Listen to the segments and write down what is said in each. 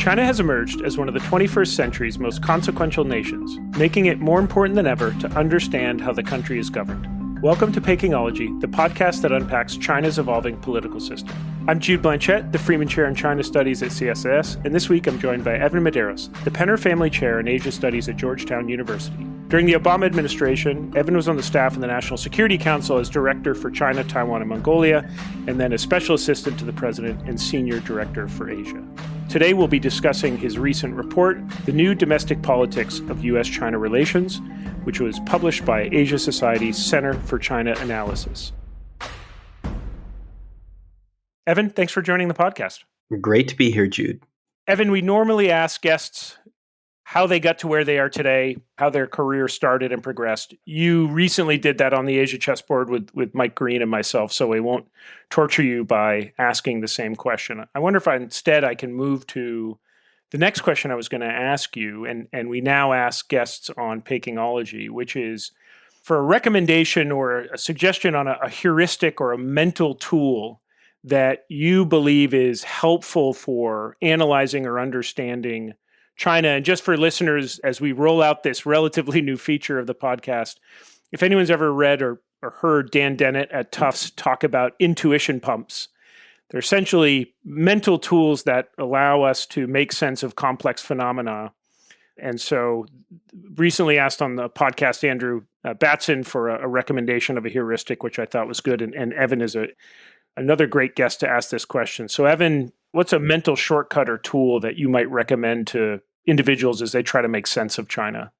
China has emerged as one of the 21st century's most consequential nations, making it more important than ever to understand how the country is governed. Welcome to Pinology, the podcast that unpacks China's evolving political system. I'm Jude Blanchette, the Freeman Chair in China Studies at CSIS, and this week I'm joined by Evan Medeiros, the Penner Family Chair in Asia Studies at Georgetown University. During the Obama administration, Evan was on the staff of the National Security Council as Director for China, Taiwan, and Mongolia, and then as Special Assistant to the President and Senior Director for Asia. Today we'll be discussing his recent report, The New Domestic Politics of U.S.-China Relations, which was published by Asia Society's Center for China Analysis. Evan, thanks for joining the podcast. Great to be here, Jude. Evan, we normally ask guests how they got to where they are today, how their career started and progressed. You recently did that on the Asia chessboard with Mike Green and myself, so we won't torture you by asking the same question. I wonder if instead I can move to the next question I was going to ask you, and we now ask guests on Pinology, which is for a recommendation or a suggestion on a heuristic or a mental tool that you believe is helpful for analyzing or understanding China. And just for listeners, as we roll out this relatively new feature of the podcast, if anyone's ever read or heard Dan Dennett at Tufts talk about intuition pumps, they're essentially mental tools that allow us to make sense of complex phenomena. And so recently asked on the podcast Andrew Batson for a recommendation of a heuristic, which I thought was good. And Evan is another great guest to ask this question. So Evan, what's a mental shortcut or tool that you might recommend to individuals as they try to make sense of China?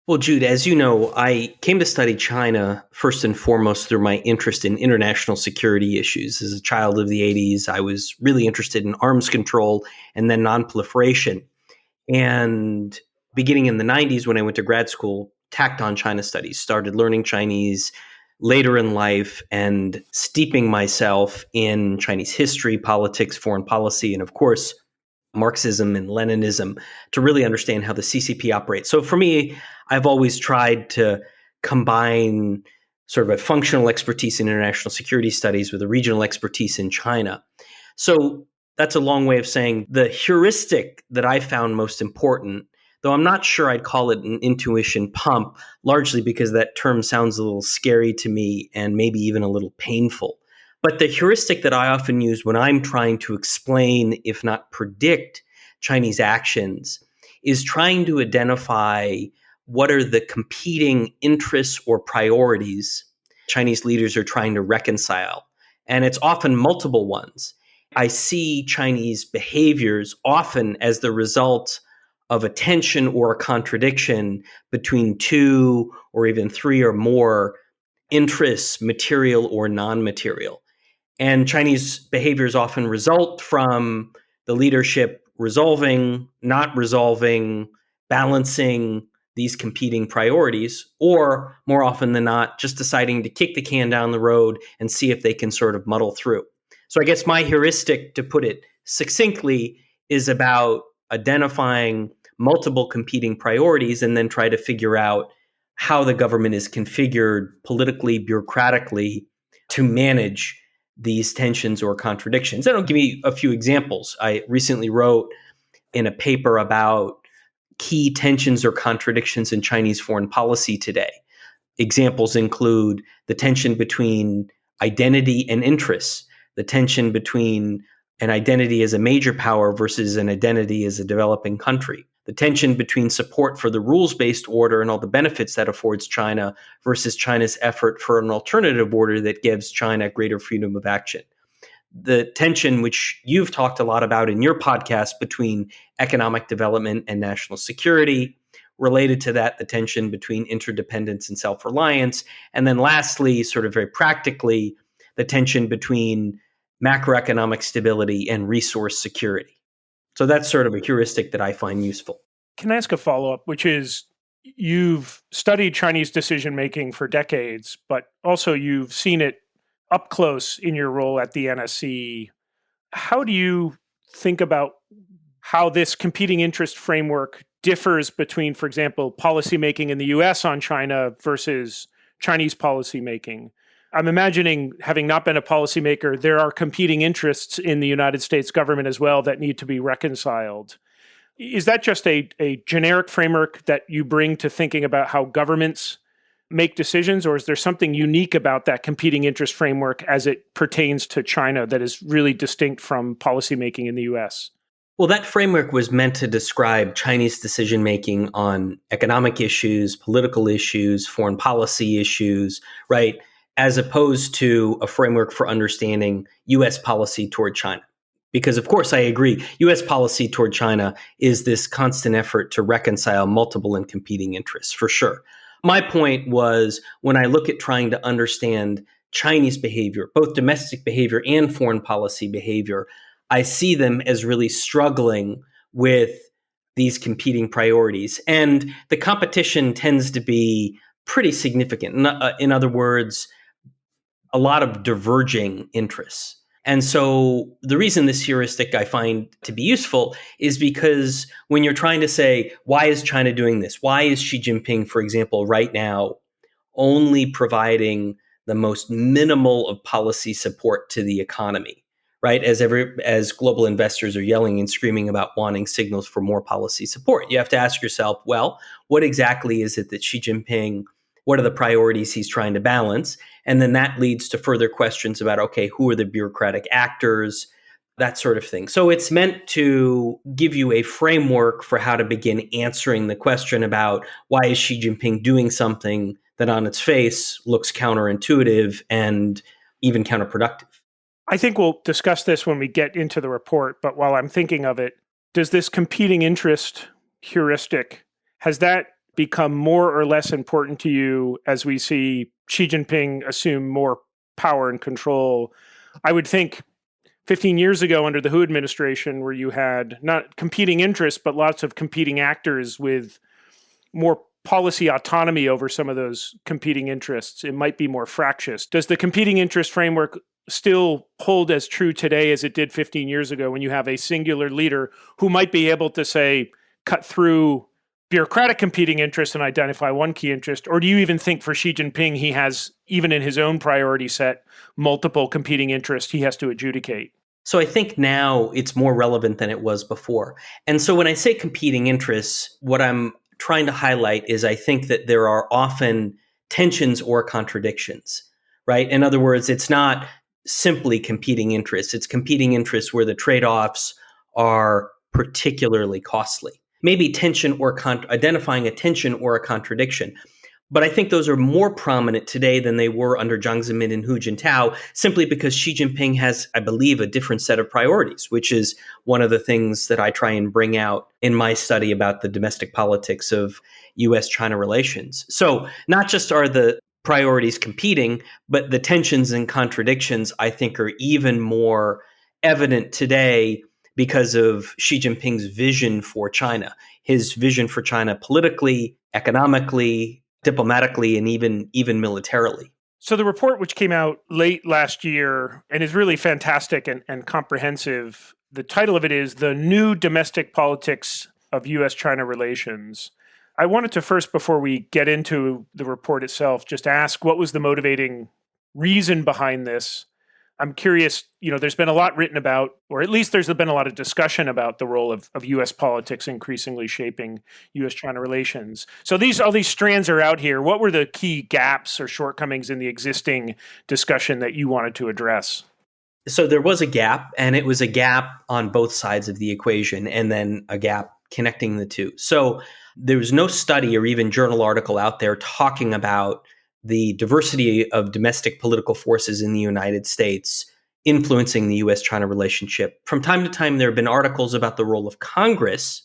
Well, Jude, as you know, I came to study China first and foremost through my interest in international security issues. As a child of the 80s, I was really interested in arms control and then nonproliferation. And beginning in the 90s, when I went to grad school, tacked on China studies, started learning Chinese later in life and steeping myself in Chinese history, politics, foreign policy, and of course, Marxism and Leninism to really understand how the CCP operates. So for me, I've always tried to combine sort of a functional expertise in international security studies with a regional expertise in China. So that's a long way of saying the heuristic that I found most important, though I'm not sure I'd call it an intuition pump, largely because that term sounds a little scary to me and maybe even a little painful. But the heuristic that I often use when I'm trying to explain, if not predict, Chinese actions is trying to identify what are the competing interests or priorities Chinese leaders are trying to reconcile. And it's often multiple ones. I see Chinese behaviors often as the result of a tension or a contradiction between two or even three or more interests, material or non-material. And Chinese behaviors often result from the leadership resolving, not resolving, balancing these competing priorities, or more often than not, just deciding to kick the can down the road and see if they can sort of muddle through. So I guess my heuristic, to put it succinctly, is about identifying multiple competing priorities and then try to figure out how the government is configured politically, bureaucratically to manage these tensions or contradictions. And I'll give you a few examples. I recently wrote in a paper about key tensions or contradictions in Chinese foreign policy today. Examples include the tension between identity and interests, the tension between an identity as a major power versus an identity as a developing country, the tension between support for the rules-based order and all the benefits that affords China versus China's effort for an alternative order that gives China greater freedom of action. The tension, which you've talked a lot about in your podcast, between economic development and national security. Related to that, the tension between interdependence and self-reliance. And then lastly, sort of very practically, the tension between macroeconomic stability and resource security. So that's sort of a heuristic that I find useful. Can I ask a follow-up, which is you've studied Chinese decision-making for decades, but also you've seen it up close in your role at the NSC. How do you think about how this competing interest framework differs between, for example, policymaking in the US on China versus Chinese policymaking? I'm imagining, having not been a policymaker, there are competing interests in the United States government as well that need to be reconciled. Is that just a generic framework that you bring to thinking about how governments make decisions, or is there something unique about that competing interest framework as it pertains to China that is really distinct from policymaking in the US? Well, that framework was meant to describe Chinese decision making on economic issues, political issues, foreign policy issues, right? As opposed to a framework for understanding US policy toward China. Because, of course, I agree, US policy toward China is this constant effort to reconcile multiple and competing interests, for sure. My point was when I look at trying to understand Chinese behavior, both domestic behavior and foreign policy behavior, I see them as really struggling with these competing priorities. And the competition tends to be pretty significant. In other words, a lot of diverging interests. And so the reason this heuristic I find to be useful is because when you're trying to say, why is China doing this? Why is Xi Jinping, for example, right now only providing the most minimal of policy support to the economy, right? As global investors are yelling and screaming about wanting signals for more policy support, you have to ask yourself, well, what exactly is it that Xi Jinping, what are the priorities he's trying to balance? And then that leads to further questions about, okay, who are the bureaucratic actors, that sort of thing. So it's meant to give you a framework for how to begin answering the question about why is Xi Jinping doing something that on its face looks counterintuitive and even counterproductive. I think we'll discuss this when we get into the report, but while I'm thinking of it, does this competing interest heuristic, has that become more or less important to you as we see Xi Jinping assume more power and control? I would think 15 years ago under the Hu administration, where you had not competing interests, but lots of competing actors with more policy autonomy over some of those competing interests, it might be more fractious. Does the competing interest framework still hold as true today as it did 15 years ago when you have a singular leader who might be able to, say, cut through bureaucratic competing interests and identify one key interest? Or do you even think for Xi Jinping, he has, even in his own priority set, multiple competing interests he has to adjudicate? So I think now it's more relevant than it was before. And so when I say competing interests, what I'm trying to highlight is I think that there are often tensions or contradictions, right? In other words, it's not simply competing interests. It's competing interests where the trade-offs are particularly costly. Maybe tension or identifying a tension or a contradiction. But I think those are more prominent today than they were under Jiang Zemin and Hu Jintao, simply because Xi Jinping has, I believe, a different set of priorities, which is one of the things that I try and bring out in my study about the domestic politics of US-China relations. So not just are the priorities competing, but the tensions and contradictions, I think, are even more evident today because of Xi Jinping's vision for China, his vision for China politically, economically, diplomatically, and even militarily. So the report, which came out late last year and is really fantastic and comprehensive, the title of it is The New Domestic Politics of US-China Relations. I wanted to first, before we get into the report itself, just ask what was the motivating reason behind this? I'm curious, there's been a lot written about, or at least there's been a lot of discussion about the role of US politics increasingly shaping US-China relations. So all these strands are out here. What were the key gaps or shortcomings in the existing discussion that you wanted to address? So there was a gap, and it was a gap on both sides of the equation, and then a gap connecting the two. So there was no study or even journal article out there talking about the diversity of domestic political forces in the United States influencing the US-China relationship. From time to time, there have been articles about the role of Congress,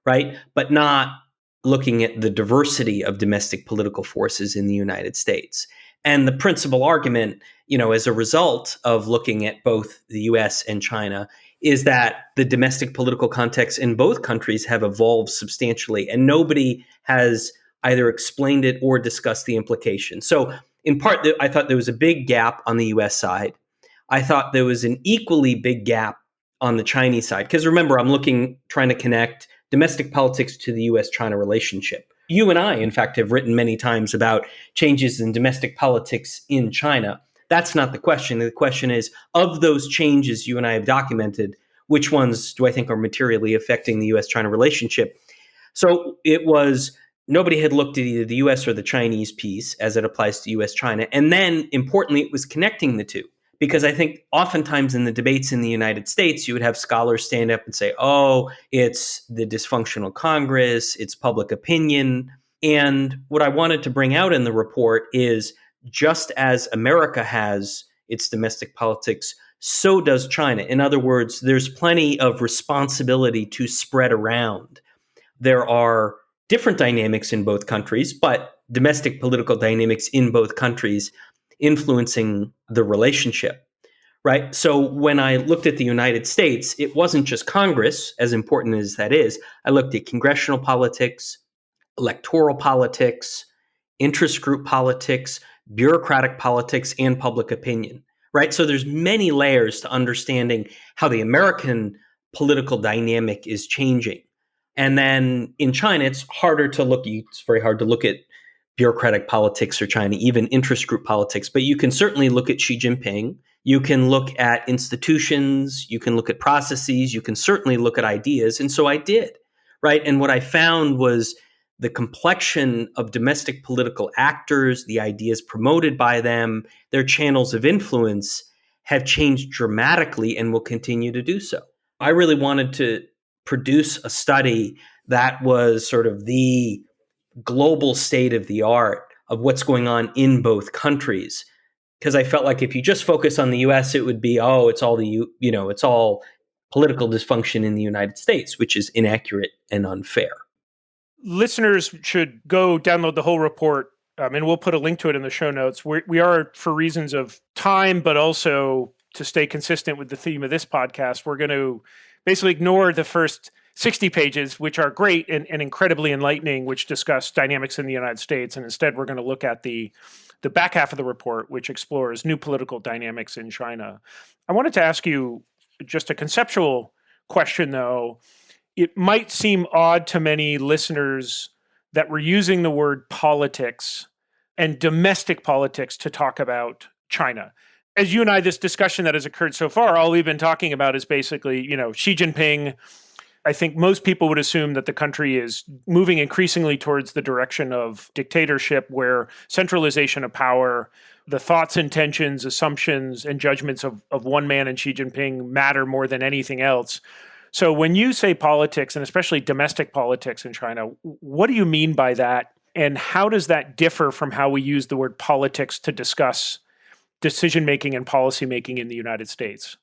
right? But not looking at the diversity of domestic political forces in the United States. And the principal argument, as a result of looking at both the US and China, is that the domestic political context in both countries have evolved substantially, and nobody has either explained it or discussed the implications. So in part, I thought there was a big gap on the US side. I thought there was an equally big gap on the Chinese side. Because remember, I'm trying to connect domestic politics to the US-China relationship. You and I, in fact, have written many times about changes in domestic politics in China. That's not the question. The question is, of those changes you and I have documented, which ones do I think are materially affecting the US-China relationship? So it was nobody had looked at either the US or the Chinese piece as it applies to US-China. And then importantly, it was connecting the two. Because I think oftentimes in the debates in the United States, you would have scholars stand up and say, oh, it's the dysfunctional Congress, it's public opinion. And what I wanted to bring out in the report is just as America has its domestic politics, so does China. In other words, there's plenty of responsibility to spread around. There are different dynamics in both countries, but domestic political dynamics in both countries influencing the relationship, right? So when I looked at the United States, it wasn't just Congress, as important as that is. I looked at congressional politics, electoral politics, interest group politics, bureaucratic politics, and public opinion, right? So there's many layers to understanding how the American political dynamic is changing. And then in China, it's very hard to look at bureaucratic politics or China, even interest group politics, but you can certainly look at Xi Jinping. You can look at institutions, you can look at processes, you can certainly look at ideas. And so I did, right? And what I found was the complexion of domestic political actors, the ideas promoted by them, their channels of influence have changed dramatically and will continue to do so. I really wanted to produce a study that was sort of the global state of the art of what's going on in both countries. Because I felt like if you just focus on the US, it would be, oh, it's all it's all political dysfunction in the United States, which is inaccurate and unfair. Listeners should go download the whole report, and we'll put a link to it in the show notes. We are, for reasons of time, but also to stay consistent with the theme of this podcast, we're going to basically ignore the first 60 pages, which are great and incredibly enlightening, which discuss dynamics in the United States. And instead, we're going to look at the back half of the report, which explores new political dynamics in China. I wanted to ask you just a conceptual question, though. It might seem odd to many listeners that we're using the word politics and domestic politics to talk about China. As you and I, this discussion that has occurred so far, all we've been talking about is basically, Xi Jinping. I think most people would assume that the country is moving increasingly towards the direction of dictatorship, where centralization of power, the thoughts, intentions, assumptions, and judgments of one man and Xi Jinping matter more than anything else. So when you say politics, and especially domestic politics in China, what do you mean by that? And how does that differ from how we use the word politics to discuss decision-making and policy-making in the United States?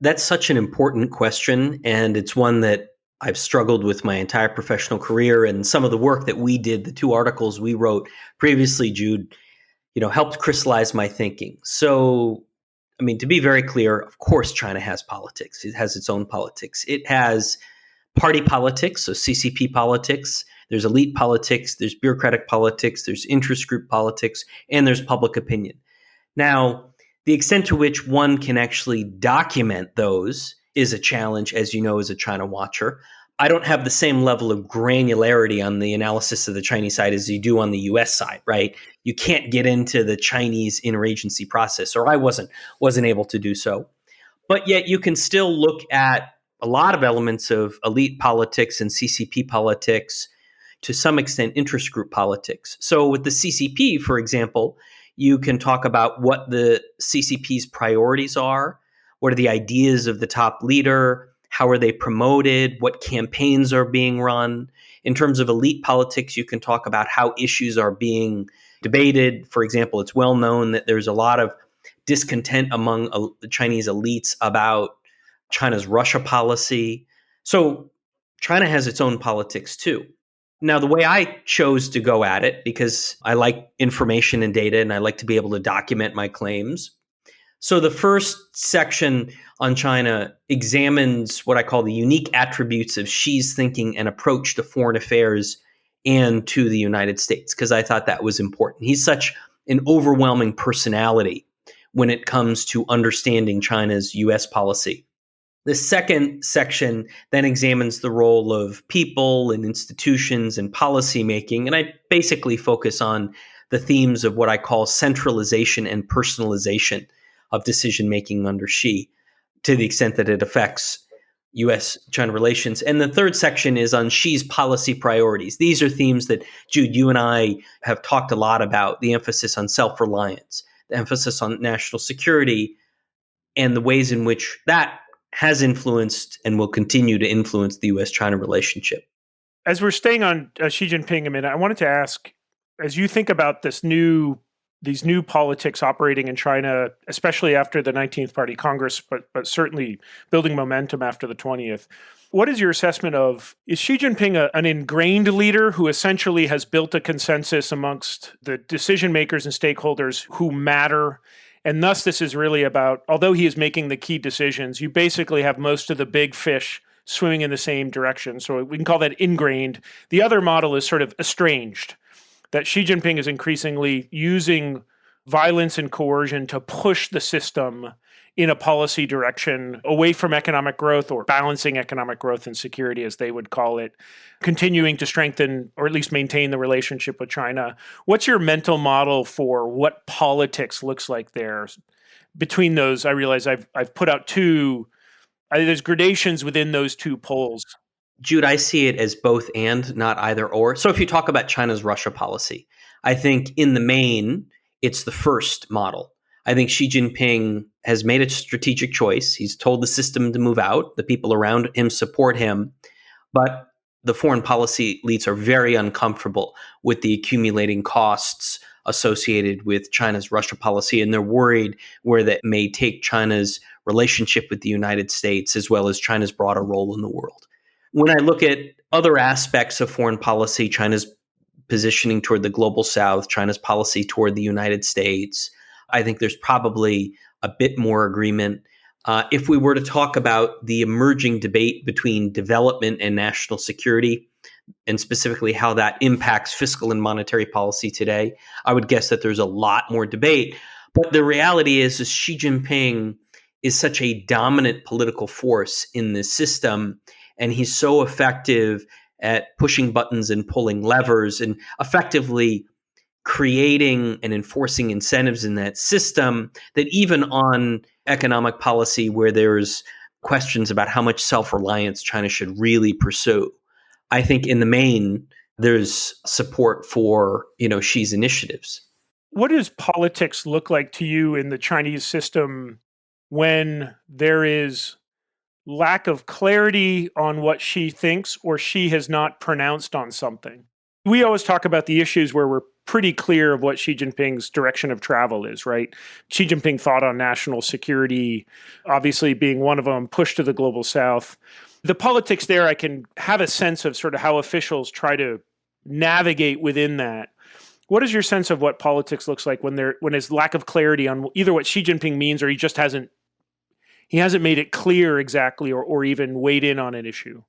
That's such an important question, and it's one that I've struggled with my entire professional career. And some of the work that we did, the 2 articles we wrote previously, Jude, helped crystallize my thinking. So, to be very clear, of course, China has politics. It has its own politics. It has party politics, so CCP politics. There's elite politics. There's bureaucratic politics. There's interest group politics, and there's public opinion. Now, the extent to which one can actually document those is a challenge, as you know, as a China watcher. I don't have the same level of granularity on the analysis of the Chinese side as you do on the US side, right? You can't get into the Chinese interagency process, or I wasn't able to do so. But yet you can still look at a lot of elements of elite politics and CCP politics, to some extent interest group politics. So with the CCP, for example, you can talk about what the CCP's priorities are, what are the ideas of the top leader, how are they promoted, what campaigns are being run. In terms of elite politics, you can talk about how issues are being debated. For example, it's well known that there's a lot of discontent among the Chinese elites about China's Russia policy. So China has its own politics too. Now, the way I chose to go at it, because I like information and data and I like to be able to document my claims. So the first section on China examines what I call the unique attributes of Xi's thinking and approach to foreign affairs and to the United States, because I thought that was important. He's such an overwhelming personality when it comes to understanding China's US policy. The second section then examines the role of people and institutions and policymaking, and I basically focus on the themes of what I call centralization and personalization of decision-making under Xi, to the extent that it affects US China relations. And the third section is on Xi's policy priorities. These are themes that, Jude, you and I have talked a lot about: the emphasis on self reliance, the emphasis on national security, and the ways in which that has influenced and will continue to influence the US China relationship. As we're staying on Xi Jinping a minute, I wanted to ask, as you think about these new politics operating in China, especially after the 19th Party Congress, but certainly building momentum after the 20th. What is your assessment of, is Xi Jinping an ingrained leader who essentially has built a consensus amongst the decision makers and stakeholders who matter? And thus, this is really about, although he is making the key decisions, you basically have most of the big fish swimming in the same direction. So we can call that ingrained. The other model is sort of estranged, that Xi Jinping is increasingly using violence and coercion to push the system in a policy direction away from economic growth, or balancing economic growth and security, as they would call it, continuing to strengthen or at least maintain the relationship with China. What's your mental model for what politics looks like there? Between those, I realize I've put out two, there's gradations within those two poles. Jude, I see it as both and, not either or. So if you talk about China's Russia policy, I think in the main, it's the first model. I think Xi Jinping has made a strategic choice. He's told the system to move out. The people around him support him. But the foreign policy elites are very uncomfortable with the accumulating costs associated with China's Russia policy, and they're worried where that may take China's relationship with the United States, as well as China's broader role in the world. When I look at other aspects of foreign policy, China's positioning toward the global south, China's policy toward the United States, I think there's probably a bit more agreement. If we were to talk about the emerging debate between development and national security, and specifically how that impacts fiscal and monetary policy today, I would guess that there's a lot more debate. But the reality is Xi Jinping is such a dominant political force in this system, and he's so effective at pushing buttons and pulling levers and effectively creating and enforcing incentives in that system, that even on economic policy where there's questions about how much self-reliance China should really pursue, I think in the main, there's support for, Xi's initiatives. What does politics look like to you in the Chinese system when there is lack of clarity on what Xi thinks, or Xi has not pronounced on something? We always talk about the issues where we're pretty clear of what Xi Jinping's direction of travel is, right? Xi Jinping thought on national security, obviously being one of them, push to the global south. The politics there, I can have a sense of sort of how officials try to navigate within that. What is your sense of what politics looks like when there's lack of clarity on either what Xi Jinping means, or he just hasn't made it clear exactly, or even weighed in on an issue?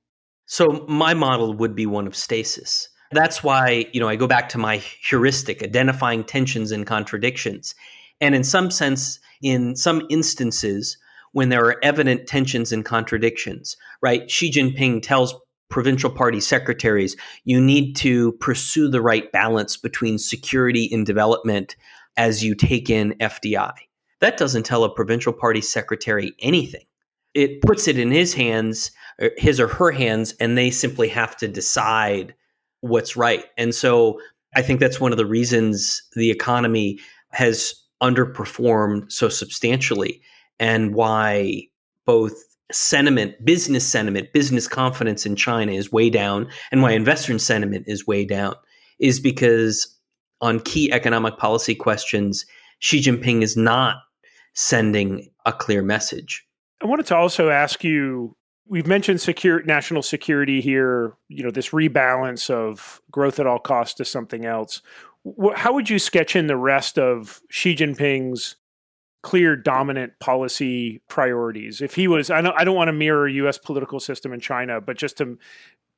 So my model would be one of stasis. That's why, I go back to my heuristic, identifying tensions and contradictions. And in some sense, in some instances, when there are evident tensions and contradictions, right? Xi Jinping tells provincial party secretaries, you need to pursue the right balance between security and development as you take in FDI. That doesn't tell a provincial party secretary anything. It puts it in his hands, his or her hands, and they simply have to decide what's right. And so I think that's one of the reasons the economy has underperformed so substantially, and why both business confidence in China is way down, and why investor sentiment is way down, is because on key economic policy questions, Xi Jinping is not sending a clear message. I wanted to also ask you, we've mentioned national security here, this rebalance of growth at all costs to something else. How would you sketch in the rest of Xi Jinping's clear dominant policy priorities? If he was, I don't want to mirror U.S. political system in China, but just to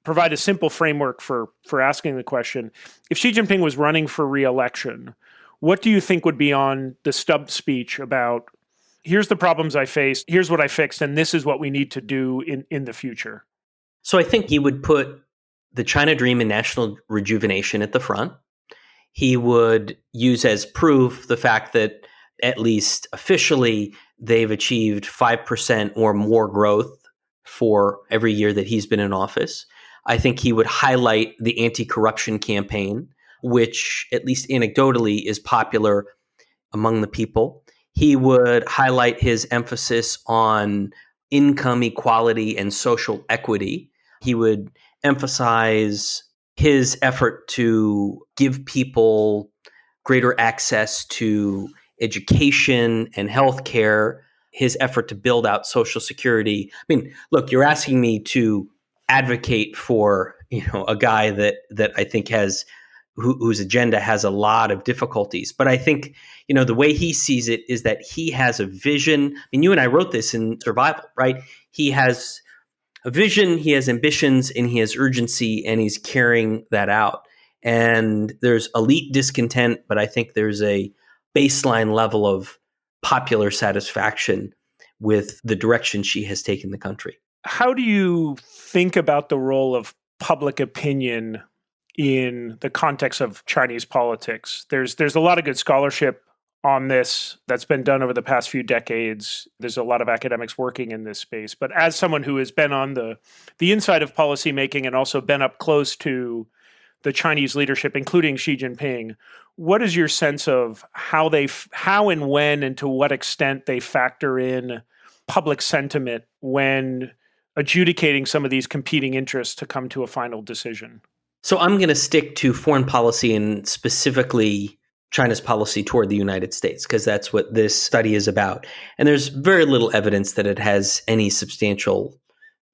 provide a simple framework for asking the question, if Xi Jinping was running for re-election, what do you think would be on the stub speech about, here's the problems I faced, here's what I fixed, and this is what we need to do in the future? So I think he would put the China dream and national rejuvenation at the front. He would use as proof the fact that, at least officially, they've achieved 5% or more growth for every year that he's been in office. I think he would highlight the anti-corruption campaign, which, at least anecdotally, is popular among the people. He would highlight his emphasis on income equality and social equity. He would emphasize his effort to give people greater access to education and healthcare, his effort to build out Social Security. I mean, look, you're asking me to advocate for, a guy that I think has whose agenda has a lot of difficulties. But I think, the way he sees it is that he has a vision. I mean, you and I wrote this in Survival, right? He has a vision, he has ambitions, and he has urgency, and he's carrying that out. And there's elite discontent, but I think there's a baseline level of popular satisfaction with the direction she has taken the country. How do you think about the role of public opinion in the context of Chinese politics? There's a lot of good scholarship on this that's been done over the past few decades. There's a lot of academics working in this space. But as someone who has been on the inside of policymaking and also been up close to the Chinese leadership, including Xi Jinping, what is your sense of how and when and to what extent they factor in public sentiment when adjudicating some of these competing interests to come to a final decision? So I'm going to stick to foreign policy and specifically China's policy toward the United States, because that's what this study is about. And there's very little evidence that it has any substantial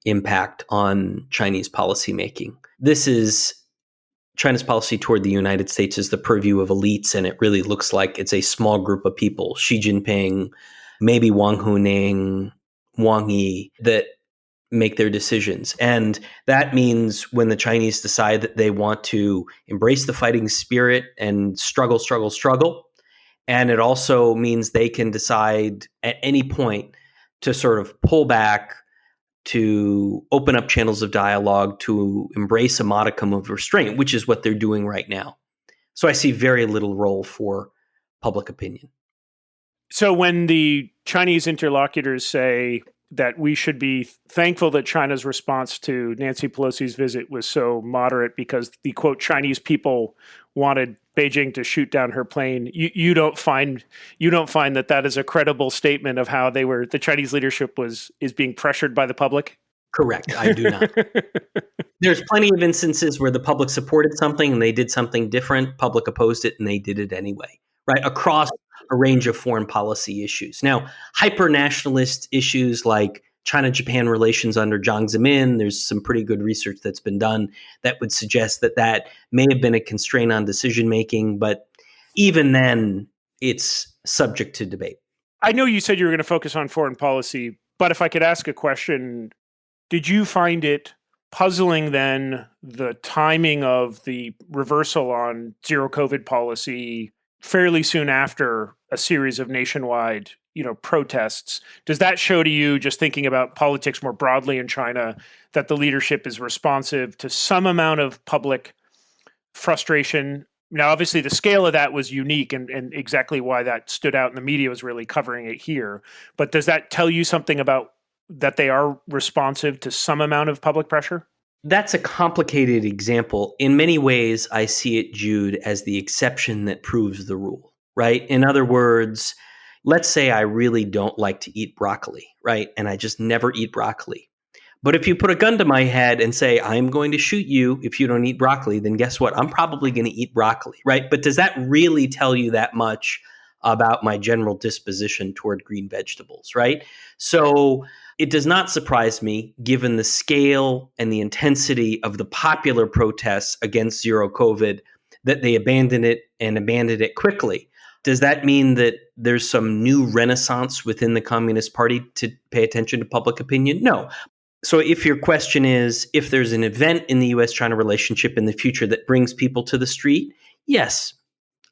impact on Chinese policymaking. This is China's policy toward the United States is the purview of elites, and it really looks like it's a small group of people, Xi Jinping, maybe Wang Huning, Wang Yi, that make their decisions. And that means when the Chinese decide that they want to embrace the fighting spirit and struggle, and it also means they can decide at any point to sort of pull back, to open up channels of dialogue, to embrace a modicum of restraint, which is what they're doing right now. So I see very little role for public opinion. So when the Chinese interlocutors say that we should be thankful that China's response to Nancy Pelosi's visit was so moderate because the, quote, Chinese people wanted Beijing to shoot down her plane, you don't find that is a credible statement of how the Chinese leadership is being pressured by the public? Correct. I do not. There's plenty of instances where the public supported something and they did something different. Public opposed it and they did it anyway, right? Across a range of foreign policy issues. Now, hyper-nationalist issues like China-Japan relations under Jiang Zemin, there's some pretty good research that's been done that would suggest that may have been a constraint on decision-making, but even then, it's subject to debate. I know you said you were going to focus on foreign policy, but if I could ask a question, did you find it puzzling then, the timing of the reversal on zero COVID policy fairly soon after a series of nationwide, protests? Does that show to you, just thinking about politics more broadly in China, that the leadership is responsive to some amount of public frustration? Now, obviously, the scale of that was unique, and exactly why that stood out, and the media was really covering it here. But does that tell you something about that they are responsive to some amount of public pressure? That's a complicated example. In many ways, I see it, Jude, as the exception that proves the rule, right? In other words, let's say I really don't like to eat broccoli, right? And I just never eat broccoli. But if you put a gun to my head and say, I'm going to shoot you if you don't eat broccoli, then guess what? I'm probably going to eat broccoli, right? But does that really tell you that much about my general disposition toward green vegetables, right? So it does not surprise me, given the scale and the intensity of the popular protests against zero COVID, that they abandoned it quickly. Does that mean that there's some new renaissance within the Communist Party to pay attention to public opinion? No. So if your question is if there's an event in the U.S.-China relationship in the future that brings people to the street, yes,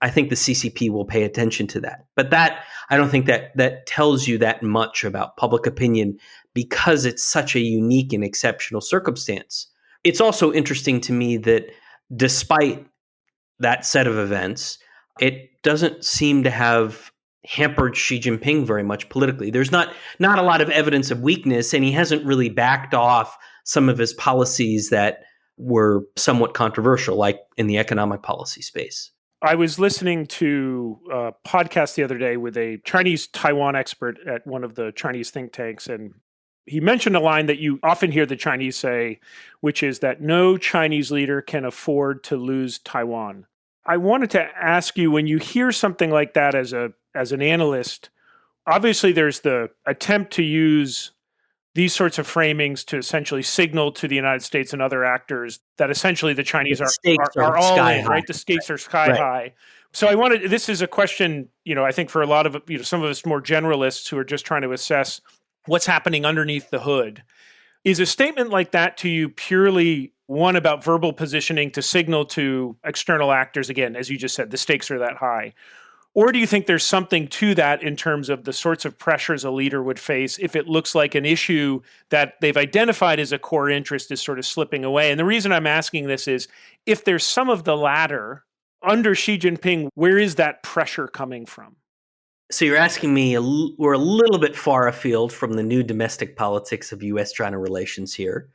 I think the CCP will pay attention to that. But I don't think that tells you that much about public opinion, because it's such a unique and exceptional circumstance. It's also interesting to me that despite that set of events, it doesn't seem to have hampered Xi Jinping very much politically. There's not a lot of evidence of weakness, and he hasn't really backed off some of his policies that were somewhat controversial, like in the economic policy space. I was listening to a podcast the other day with a Chinese Taiwan expert at one of the Chinese think tanks, and he mentioned a line that you often hear the Chinese say, which is that no Chinese leader can afford to lose Taiwan. I wanted to ask you, when you hear something like that as an analyst, obviously there's the attempt to use these sorts of framings to essentially signal to the United States and other actors that essentially the Chinese The stakes are are all sky in, high. right? The stakes are sky Right. high. So I wanted, this is a question, I think for a lot of, some of us more generalists who are just trying to assess what's happening underneath the hood. Is a statement like that to you purely one about verbal positioning to signal to external actors, again, as you just said, the stakes are that high? Or do you think there's something to that in terms of the sorts of pressures a leader would face if it looks like an issue that they've identified as a core interest is sort of slipping away? And the reason I'm asking this is, if there's some of the latter under Xi Jinping, where is that pressure coming from? So you're asking me, we're a little bit far afield from the new domestic politics of U.S.-China relations here.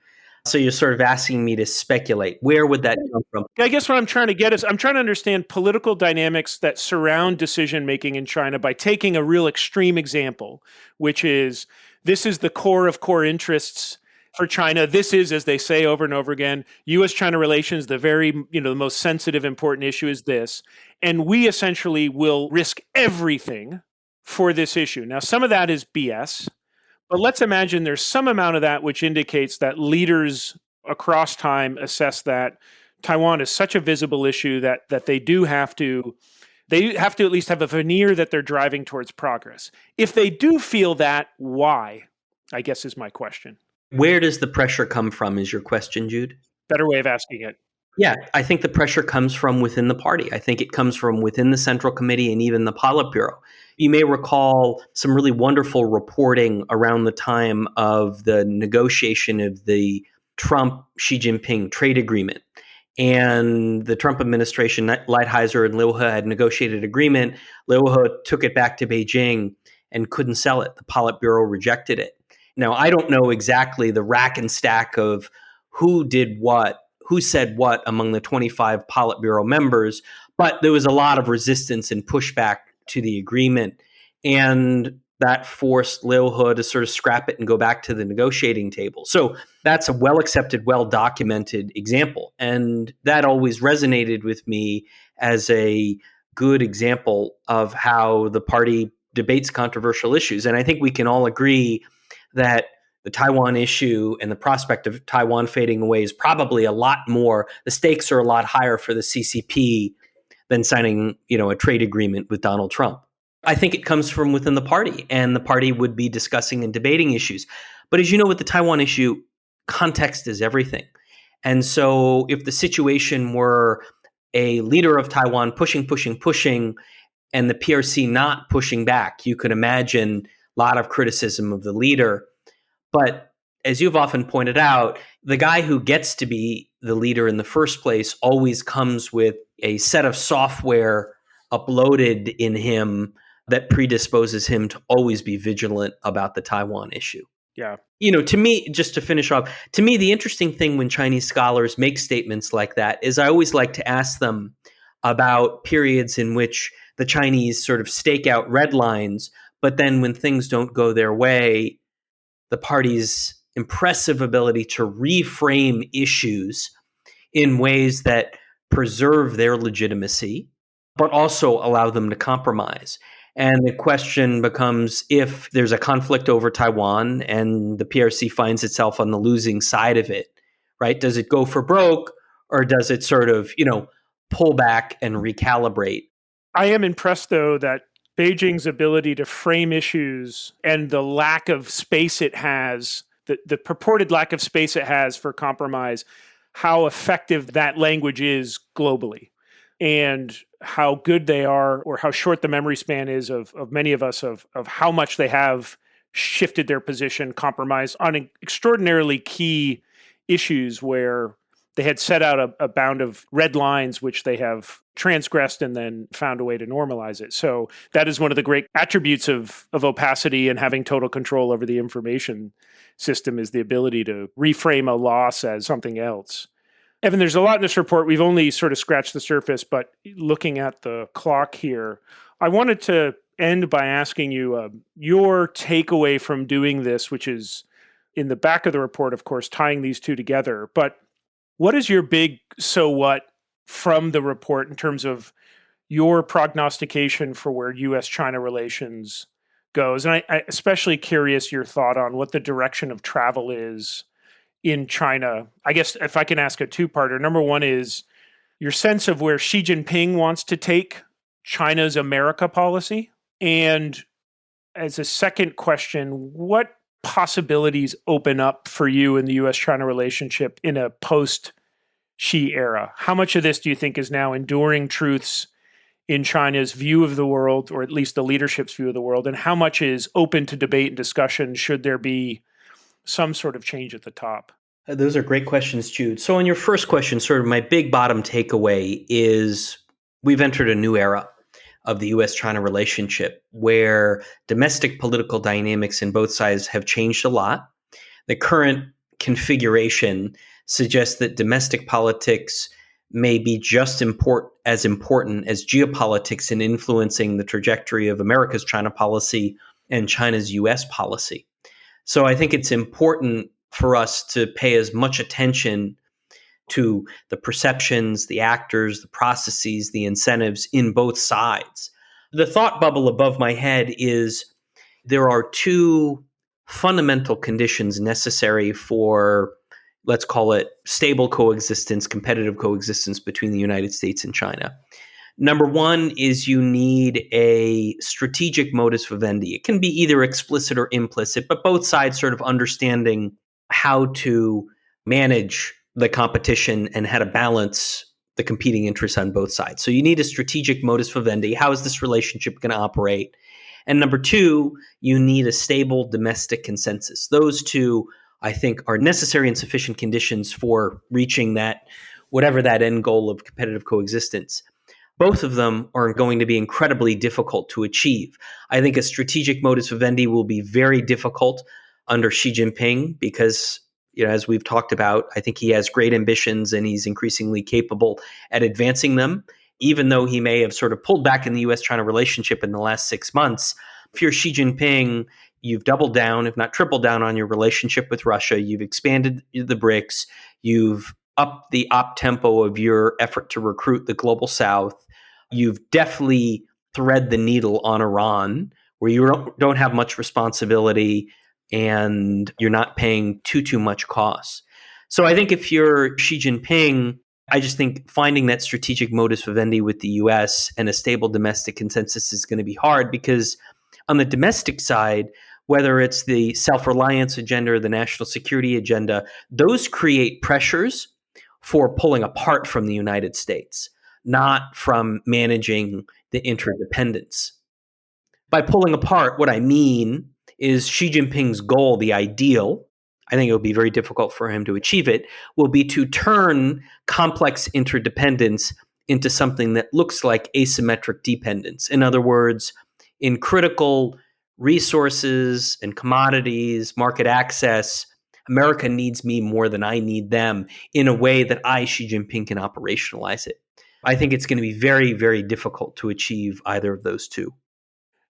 So you're sort of asking me to speculate. Where would that come from? I guess what I'm trying to get is I'm trying to understand political dynamics that surround decision making in China by taking a real extreme example, which is this is the core of core interests for China. This is, as they say over and over again, U.S.-China relations, the very, the most sensitive, important issue is this. And we essentially will risk everything for this issue. Now, some of that is BS, but let's imagine there's some amount of that which indicates that leaders across time assess that Taiwan is such a visible issue that they have to at least have a veneer that they're driving towards progress. If they do feel that, why? I guess is my question. Where does the pressure come from, is your question, Jude? Better way of asking it. Yeah, I think the pressure comes from within the party. I think it comes from within the Central Committee and even the Politburo. You may recall some really wonderful reporting around the time of the negotiation of the Trump-Xi Jinping trade agreement. And the Trump administration, Lighthizer and Liu He had negotiated an agreement. Liu He took it back to Beijing and couldn't sell it. The Politburo rejected it. Now, I don't know exactly the rack and stack of who did what, who said what among the 25 Politburo members, but there was a lot of resistance and pushback to the agreement. And that forced Liu He to sort of scrap it and go back to the negotiating table. So that's a well-accepted, well-documented example. And that always resonated with me as a good example of how the party debates controversial issues. And I think we can all agree that the Taiwan issue and the prospect of Taiwan fading away is probably a lot more, the stakes are a lot higher for the CCP than signing, a trade agreement with Donald Trump. I think it comes from within the party, and the party would be discussing and debating issues. But as you know, with the Taiwan issue, context is everything. And so if the situation were a leader of Taiwan pushing, and the PRC not pushing back, you could imagine a lot of criticism of the leader. But as you've often pointed out, the guy who gets to be the leader in the first place always comes with a set of software uploaded in him that predisposes him to always be vigilant about the Taiwan issue. Yeah. To me, just to finish off, to me, the interesting thing when Chinese scholars make statements like that is I always like to ask them about periods in which the Chinese sort of stake out red lines, but then when things don't go their way, the party's impressive ability to reframe issues in ways that preserve their legitimacy, but also allow them to compromise. And the question becomes, if there's a conflict over Taiwan and the PRC finds itself on the losing side of it, right? Does it go for broke, or does it sort of, pull back and recalibrate? I am impressed, though, that Beijing's ability to frame issues and the lack of space it has, the purported lack of space it has for compromise, how effective that language is globally, and how good they are, or how short the memory span is of many of us of how much they have shifted their position, compromised on extraordinarily key issues where they had set out a bound of red lines, which they have transgressed and then found a way to normalize it. So that is one of the great attributes of opacity and having total control over the information system, is the ability to reframe a loss as something else. Evan, there's a lot in this report. We've only sort of scratched the surface, but looking at the clock here, I wanted to end by asking you your takeaway from doing this, which is in the back of the report, of course, tying these two together. But what is your big so what from the report in terms of your prognostication for where US-China relations goes? And I especially curious your thought on what the direction of travel is in China. I guess if I can ask a two-parter. Number one is your sense of where Xi Jinping wants to take China's America policy. And as a second question, what possibilities open up for you in the US-China relationship in a post-Xi era? How much of this do you think is now enduring truths in China's view of the world, or at least the leadership's view of the world? And how much is open to debate and discussion should there be some sort of change at the top? Those are great questions, Jude. So on your first question, sort of my big bottom takeaway is we've entered a new era of the US-China relationship where domestic political dynamics in both sides have changed a lot. The current configuration suggests that domestic politics may be just as important as geopolitics in influencing the trajectory of America's China policy and China's US policy. So I think it's important for us to pay as much attention to the perceptions, the actors, the processes, the incentives in both sides. The thought bubble above my head is there are two fundamental conditions necessary for, let's call it, stable coexistence, competitive coexistence between the United States and China. Number one is you need a strategic modus vivendi. It can be either explicit or implicit, but both sides sort of understanding how to manage the competition and how to balance the competing interests on both sides. So you need a strategic modus vivendi. How is this relationship going to operate? And number two, you need a stable domestic consensus. Those two, I think, are necessary and sufficient conditions for reaching that, whatever that end goal of competitive coexistence. Both of them are going to be incredibly difficult to achieve. I think a strategic modus vivendi will be very difficult under Xi Jinping because, as we've talked about, I think he has great ambitions and he's increasingly capable at advancing them, even though he may have sort of pulled back in the US-China relationship in the last 6 months. If you're Xi Jinping, you've doubled down, if not tripled down on your relationship with Russia. You've expanded the BRICS. You've upped the op tempo of your effort to recruit the global South. You've definitely thread the needle on Iran, where you don't have much responsibility and you're not paying too much costs. So I think if you're Xi Jinping, I just think finding that strategic modus vivendi with the US and a stable domestic consensus is going to be hard because on the domestic side, whether it's the self-reliance agenda or the national security agenda, those create pressures for pulling apart from the United States, not from managing the interdependence. By pulling apart, what I mean is Xi Jinping's goal, the ideal, I think it will be very difficult for him to achieve it, will be to turn complex interdependence into something that looks like asymmetric dependence. In other words, in critical resources and commodities, market access, America needs me more than I need them in a way that I, Xi Jinping, can operationalize it. I think it's going to be very, very difficult to achieve either of those two.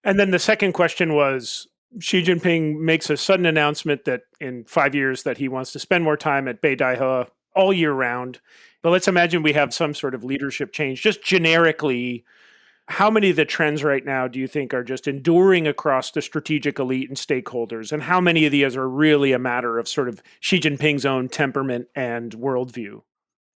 And then the second question was, Xi Jinping makes a sudden announcement that in 5 years that he wants to spend more time at Beidaihe all year round. But let's imagine we have some sort of leadership change. Just generically, how many of the trends right now do you think are just enduring across the strategic elite and stakeholders? And how many of these are really a matter of sort of Xi Jinping's own temperament and worldview?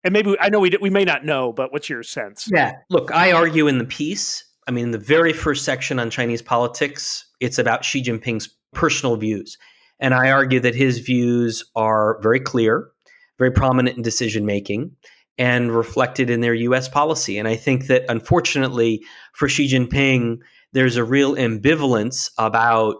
And maybe, I know we may not know, but what's your sense? Yeah, look, I argue in the piece, in the very first section on Chinese politics, it's about Xi Jinping's personal views. And I argue that his views are very clear, very prominent in decision-making, and reflected in their U.S. policy. And I think that, unfortunately, for Xi Jinping, there's a real ambivalence about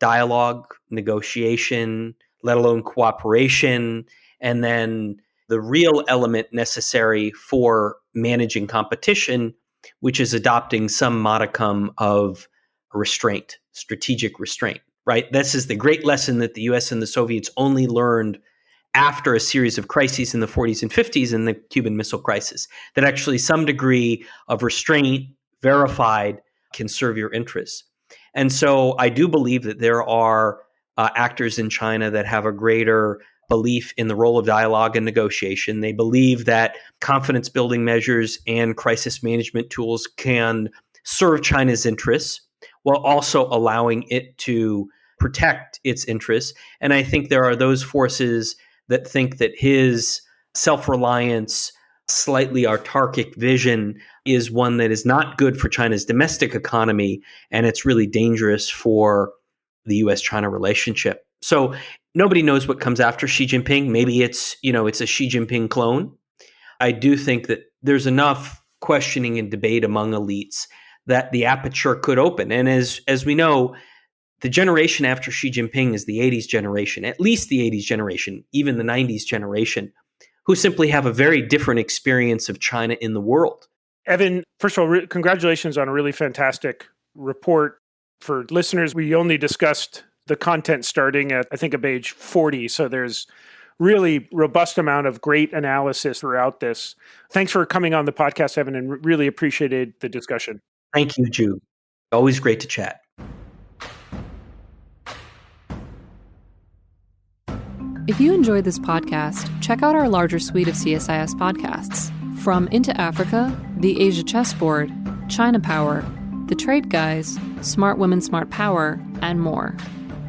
dialogue, negotiation, let alone cooperation, and then the real element necessary for managing competition, which is adopting some modicum of restraint, strategic restraint, right? This is the great lesson that the US and the Soviets only learned after a series of crises in the 40s and 50s and the Cuban Missile Crisis, that actually some degree of restraint verified can serve your interests. And so I do believe that there are actors in China that have a greater belief in the role of dialogue and negotiation. They believe that confidence building measures and crisis management tools can serve China's interests while also allowing it to protect its interests. And I think there are those forces that think that his self-reliance, slightly autarkic vision is one that is not good for China's domestic economy, and it's really dangerous for the US-China relationship. So nobody knows what comes after Xi Jinping. Maybe it's a Xi Jinping clone. I do think that there's enough questioning and debate among elites that the aperture could open. And as we know, the generation after Xi Jinping is the 80s generation, at least the 80s generation, even the 90s generation, who simply have a very different experience of China in the world. Evan, first of all, congratulations on a really fantastic report. For listeners, we only discussed the content starting at, I think, a page 40. So there's really robust amount of great analysis throughout this. Thanks for coming on the podcast, Evan, and really appreciated the discussion. Thank you, Jude. Always great to chat. If you enjoyed this podcast, check out our larger suite of CSIS podcasts. From Into Africa, The Asia Chessboard, China Power, The Trade Guys, Smart Women, Smart Power, and more.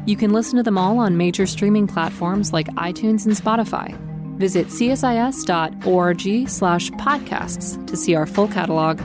You can listen to them all on major streaming platforms like iTunes and Spotify. Visit csis.org/podcasts to see our full catalog